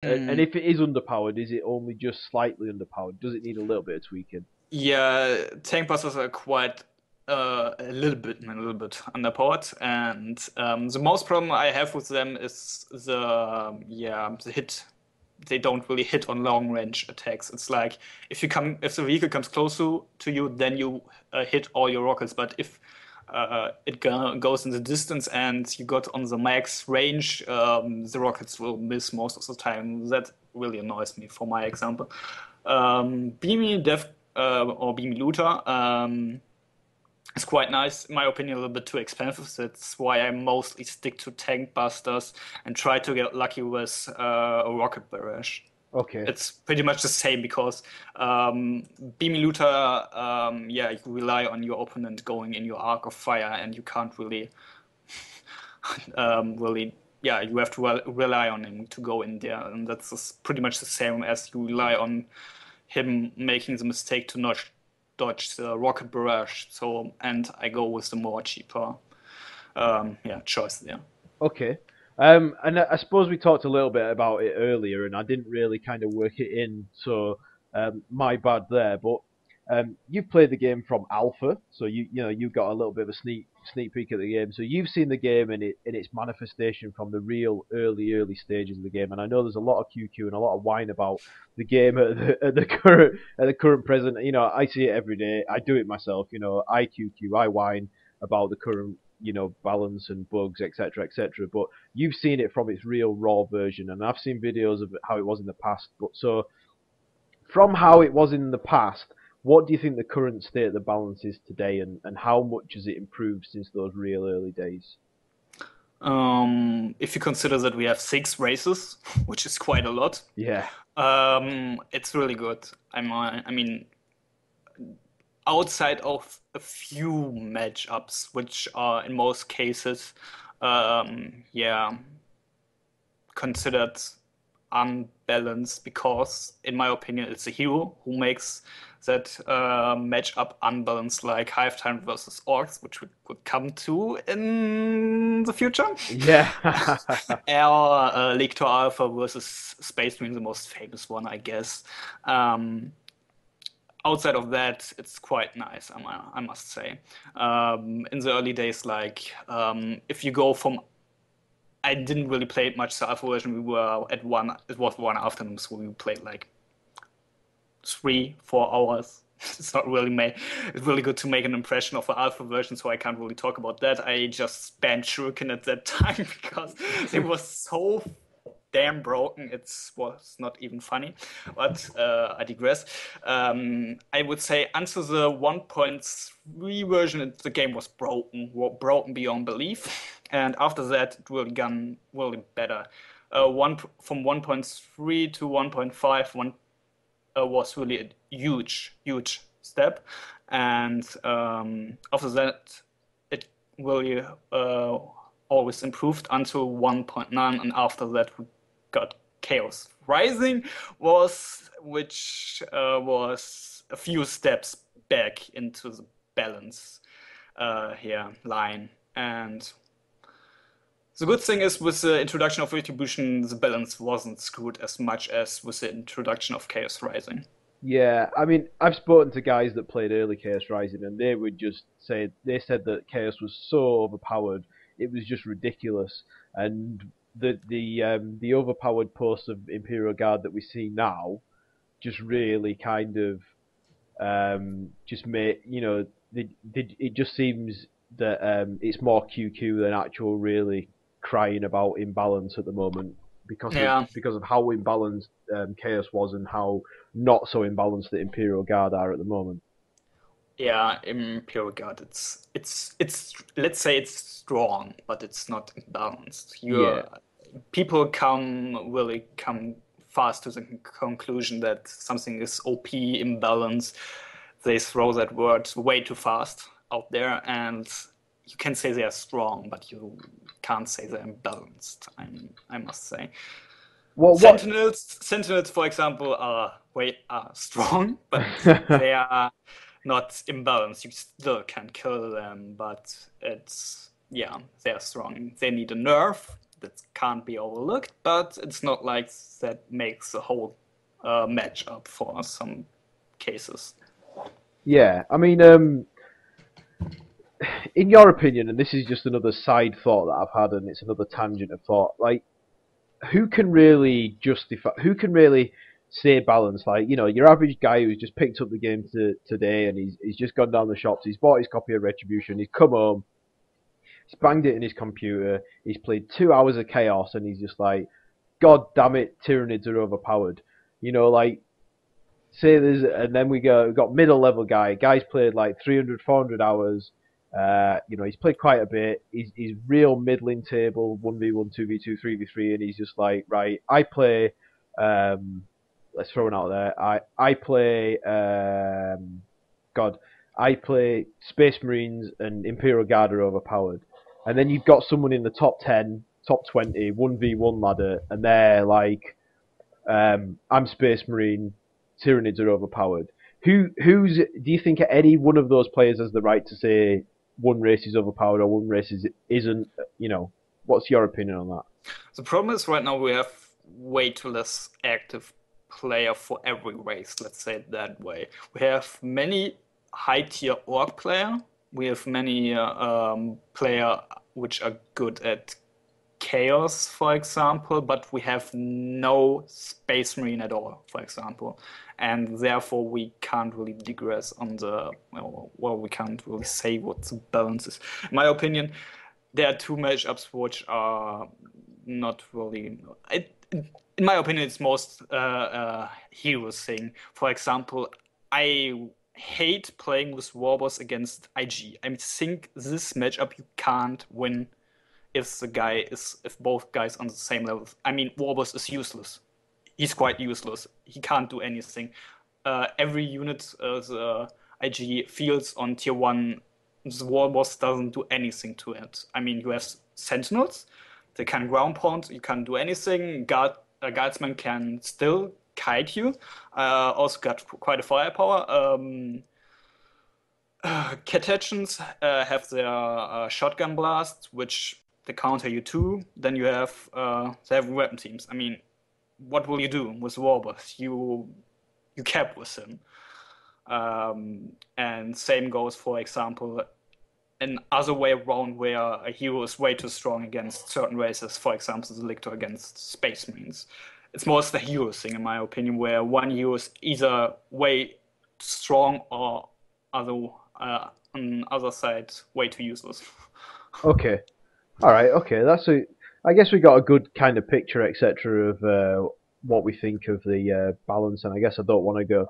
And if it is underpowered, is it only just slightly underpowered? Does it need a little bit of tweaking? Yeah, tank busters are quite a little bit underpowered, and the most problem I have with them is the hit. They don't really hit on long range attacks. It's like if the vehicle comes close to you, then you hit all your rockets. But if goes in the distance and you got on the max range, the rockets will miss most of the time. That really annoys me. For my example, Beamy Dev or Beamy Looter. It's quite nice, in my opinion, a little bit too expensive. That's why I mostly stick to tank busters and try to get lucky with a rocket barrage. Okay. It's pretty much the same because Beamy Looter, yeah, you rely on your opponent going in your arc of fire, and you can't really, yeah, you have to rely on him to go in there, and that's pretty much the same as you rely on him making the mistake to not dodge the rocket barrage. So, and I go with the more cheaper, yeah, choice there. Okay. And I suppose we talked a little bit about it earlier, and I didn't really kind of work it in, so my bad there. But you've played the game from alpha, so you got a little bit of a sneak peek at the game. So you've seen the game in its manifestation from the real early stages of the game. And I know there's a lot of QQ and a lot of whine about the game at the current present. You know, I see it every day. I do it myself. You know, I QQ, I whine about the current balance and bugs, etc., etc. But you've seen it from its real raw version, and I've seen videos of how it was in the past. But so from how it was in the past, what do you think the current state of the balance is today, and how much has it improved since those real early days? If you consider that we have 6 races, which is quite a lot, Yeah, it's really good. I mean, outside of a few matchups, which are in most cases, yeah, considered unbalanced because, in my opinion, it's a hero who makes that matchup unbalanced, like Hive Time versus Orcs, which we could come to in the future. yeah, Or Lictor Alpha versus Space Marine, the most famous one, I guess. Um, Outside of that, it's quite nice, I must say. In the early days, like if you go from I didn't really play much the alpha version. We were at one. It was one afternoon, so we played like 3, 4 hours. It's not really made. It's really good to make an impression of the alpha version, so I can't really talk about that. I just banned Shuriken at that time because it was so damn broken. It was not even funny, but I digress. I would say until the 1.3 version, the game was broken beyond belief, and after that, it really gone really better. One from 1.3 to 1.5, was really a huge step, and after that, it really always improved until 1.9, and after that, we got Chaos Rising, which was a few steps back into the balance here line. And the good thing is with the introduction of Retribution, the balance wasn't screwed as much as with the introduction of Chaos Rising. yeah. I mean, I've spoken to guys that played early Chaos Rising, and they would just say they said that Chaos was so overpowered, it was just ridiculous, and the overpowered posts of Imperial Guard that we see now just really kind of just make it just seems that it's more QQ than actual really crying about imbalance at the moment Yeah, because of how imbalanced Chaos was and how not so imbalanced the Imperial Guard are at the moment. yeah, Imperial Guard, it's let's say it's strong, but it's not imbalanced. Yeah, People come fast to the conclusion that something is OP imbalanced. They throw that word way too fast out there, and you can say they are strong, but you can't say they're imbalanced. I must say. what Sentinels, for example, are strong, but they are not imbalanced. You still can kill them, but it's yeah, they are strong. They need a nerf. that can't be overlooked, but it's not like that makes the whole match up for some cases. Yeah, I mean, in your opinion, and this is just another side thought that I've had, and it's another tangent of thought, like, who can really justify, who can really say balance? Like, your average guy who's just picked up the game today and he's just gone down the shops, he's bought his copy of Retribution, he's come home, he's banged it in his computer, he's played 2 hours of Chaos, and he's just like, God damn it, Tyranids are overpowered. Like, say and then we've got middle level guy's played like 300, 400 hours. He's played quite a bit. He's real middling table, 1v1, 2v2, 3v3, and he's just like, right, I play, let's throw it out there. I play, God, I play Space Marines and Imperial Guard are overpowered. And then you've got someone in the top 10, top 20, 1v1 ladder, and they're like, I'm Space Marine, Tyranids are overpowered. Do you think any one of those players has the right to say one race is overpowered or one race isn't? What's your opinion on that? The problem is right now we have way too less active player for every race, let's say it that way. We have many high tier orc player. We have many player which are good at chaos, for example, but we have no space marine at all, for example, and therefore we can't really digress on we can't really say what the balance is. In my opinion, there are two matchups which are not really. In my opinion, it's most hero thing. For example, I hate playing with Warboss against IG. I think this matchup you can't win if both guys on the same level. I mean, Warboss is useless. He's quite useless. He can't do anything. Every unit the IG fields on tier 1, the Warboss doesn't do anything to it. I mean, you have Sentinels, they can ground pound, you can't do anything. Guardsman can still kite you, also got quite a firepower. Catechans have their shotgun blast, which they counter you too. Then they have weapon teams. I mean, what will you do with Warboss? You cap with him. And same goes, for example, an other way around where a hero is way too strong against certain races. For example, the Lictor against Space Marines. It's more the hero thing, in my opinion, where one hero is either way strong or on other side way too useless. Okay, all right, okay. I guess we got a good kind of picture, etc., of what we think of the balance, and I guess I don't want to go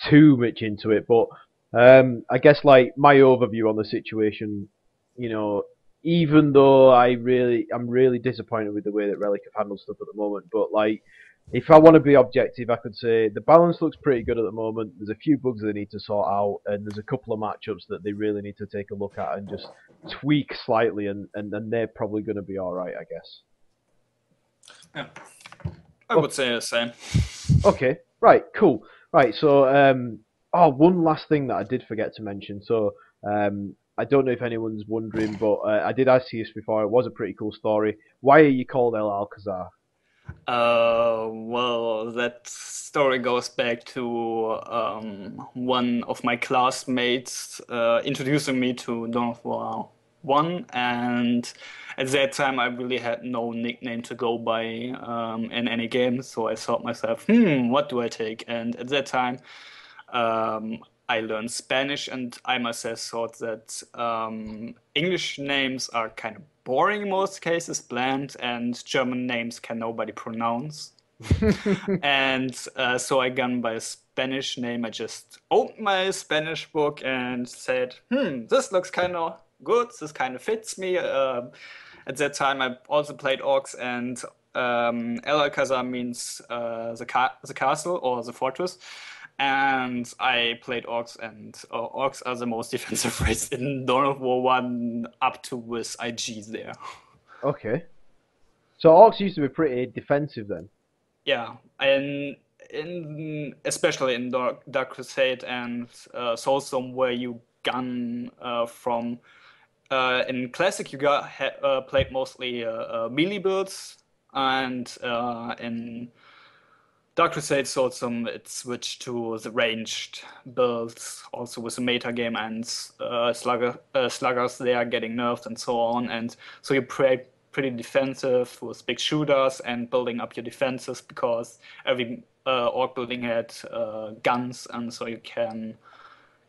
too much into it, but I guess like my overview on the situation, even though I'm really disappointed with the way that Relic have handled stuff at the moment, but like if I want to be objective, I could say the balance looks pretty good at the moment. There's a few bugs they need to sort out, and there's a couple of matchups that they really need to take a look at and just tweak slightly, and then they're probably going to be all right, I guess. Yeah, I would say the same. Okay, right, cool. Right, so one last thing that I did forget to mention. So I don't know if anyone's wondering, but I did ask you this before. It was a pretty cool story. Why are you called El Alcazar? Well, that story goes back to one of my classmates introducing me to Dawn of War 1, and at that time I really had no nickname to go by in any game, so I thought myself, what do I take? And at that time, I learned Spanish, and I myself thought that English names are kind of boring in most cases, bland, and German names can nobody pronounce. And so I gone by a Spanish name. I just opened my Spanish book and said, this looks kind of good. This kind of fits me. At that time, I also played Orcs, and El Alcazar means the castle or the fortress. And I played Orcs, and Orcs are the most defensive race in Dawn of War 1 up to with IG there. Okay. So Orcs used to be pretty defensive then. Yeah, and especially in Dark Crusade and Soulstorm, where you gun from in Classic, you played mostly melee builds, and in Dark Crusade Swordstorm, it switched to the ranged builds, also with the meta game and sluggers they are getting nerfed and so on. And so you play pretty defensive with big shooters and building up your defenses because every orc building had guns, and so you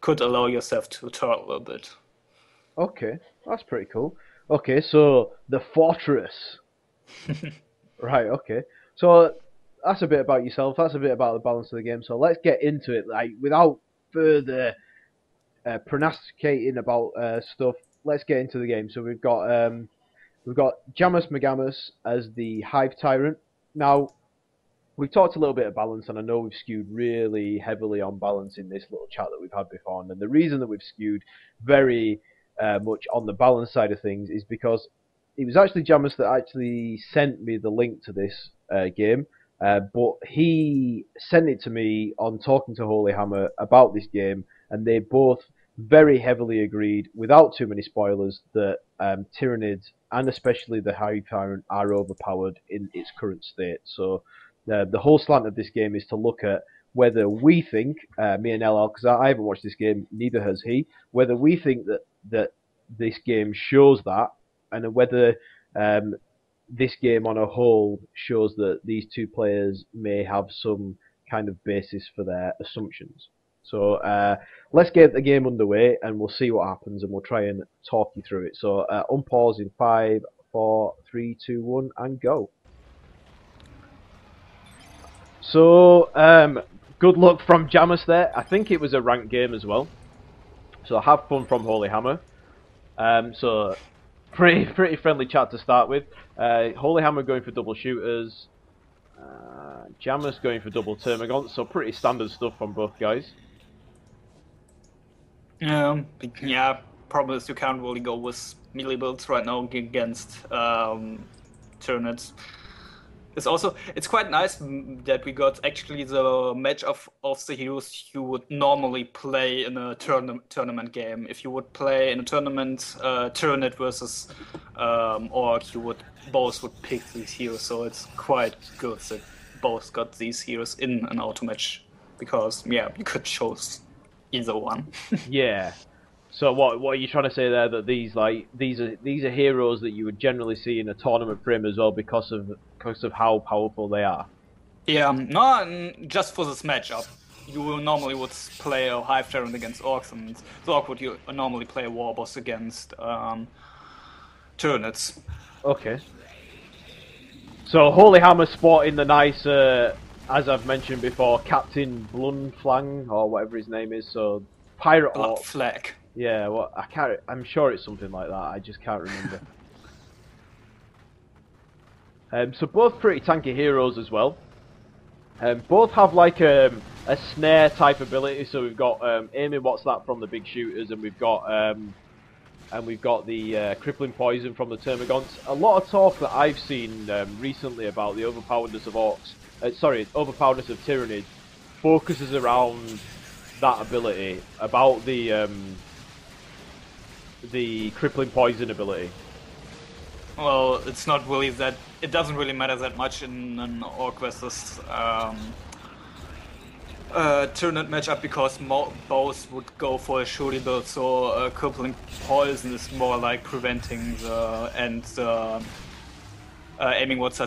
could allow yourself to turtle a bit. Okay, that's pretty cool. Okay, so the fortress. Right, okay. So that's a bit about yourself. That's a bit about the balance of the game. So let's get into it. Like without further pronosticating about stuff, let's get into the game. So we've got JamusMcgamus as the Hive Tyrant. Now we've talked a little bit of balance, and I know we've skewed really heavily on balance in this little chat that we've had before. And the reason that we've skewed very much on the balance side of things is because it was actually Jamus that actually sent me the link to this game, but he sent it to me on talking to HolyHammer about this game, and they both very heavily agreed, without too many spoilers, that Tyranids and especially the Hive Tyrant are overpowered in its current state. So the whole slant of this game is to look at whether we think, me and Alcazar, I haven't watched this game, neither has he, whether we think that this game shows that, and whether this game on a whole shows that these two players may have some kind of basis for their assumptions. So let's get the game underway, and we'll see what happens, and we'll try and talk you through it. So unpause in 5, 4, 3, 2, 1, and go. So good luck from Jamus there. I think it was a ranked game as well. So have fun from HolyHammer. So pretty friendly chat to start with. HolyHammer going for double shooters. Jamus going for double termagants. So pretty standard stuff from both guys. Yeah, problem is you can't really go with melee builds right now against Tyranids. It's quite nice that we got actually the match of the heroes you would normally play in a tournament game. If you would play in a tournament, Tyranid versus Orc, both would pick these heroes. So it's quite good that both got these heroes in an auto match, because yeah, you could choose either one. Yeah. So what are you trying to say there? That these are heroes that you would generally see in a tournament frame as well because of how powerful they are. Yeah, no, just for this matchup, you will normally would play a Hive Tyrant against Orcs, and the Orc would normally play a War Boss against Tyranids. Okay. So HolyHammer sporting the nice, as I've mentioned before, Captain Blunflang or whatever his name is. So pirate Orc flag. Yeah, well, I can't. I'm sure it's something like that. I just can't remember. So both pretty tanky heroes as well. Both have like a snare type ability. So we've got aiming what's that from the big shooters, and we've got the crippling poison from the termagants. A lot of talk that I've seen recently about the overpoweredness of orcs. Overpoweredness of Tyranids focuses around that ability, about the crippling poison ability. Well, it's not really that. It doesn't really matter that much in an Orc versus Tyranid matchup, because both would go for a shooty build. So crippling poison is more like preventing the aiming what's that